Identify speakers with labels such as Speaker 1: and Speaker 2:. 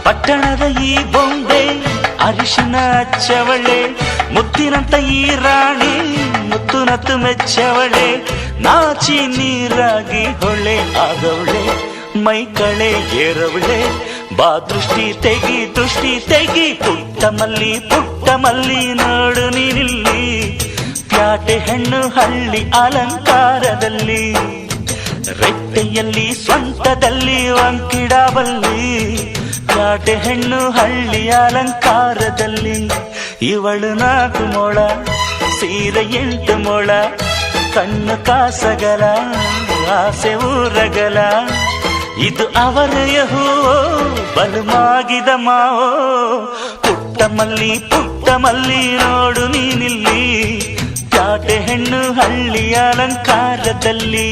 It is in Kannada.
Speaker 1: ಪಟ್ಟಣದ ಈ ಬೊಂಬೆ ಅರಿಶಿನ ಹಚ್ಚವಳೆ, ಮುತ್ತಿನಂತ ಈ ರಾಣಿ ಮುತ್ತು ನತ್ತು ಮೆಚ್ಚವಳೆ, ನಾಚಿ ನೀರಾಗಿ ಹೊಳೆ ಆದವಳೆ, ಮೈ ಕಳೆ ಏರವಳೆ, ಬಾ ದೃಷ್ಟಿ ತೆಗಿ ಪುಟ್ಟ ಮಲ್ಲಿ ನೋಡು ನೀನಿಲ್ಲಿ, ಪ್ಯಾಟೆ ಹೆಣ್ಣು ಹಳ್ಳಿ ಅಲಂಕಾರದಲ್ಲಿ, ರೆಟ್ಟೆಯಲ್ಲಿ ಸ್ವಂತದಲ್ಲಿ ವಂಕಿಡಬಲ್ಲಿ, ಪ್ಯಾಟೆ ಹೆಣ್ಣು ಹಳ್ಳಿ ಅಲಂಕಾರದಲ್ಲಿ, ಇವಳು 4 ಮೊಳ ಸೀರೆ 8 ಮೊಳ, ಕಣ್ಣು ಕಾಸಗಲ ಆಸೆ ಊರಗಲ, ಇದು ಅವರೆಯ ಹೂವೋ ಬಲು ಮಾಗಿದ ಮಾವೋ, ಪುಟ್ಟ ಮಲ್ಲಿ ನೋಡು ನೀನಿಲ್ಲಿ, ಪ್ಯಾಟೆ ಹೆಣ್ಣು ಹಳ್ಳಿ ಅಲಂಕಾರದಲ್ಲಿ.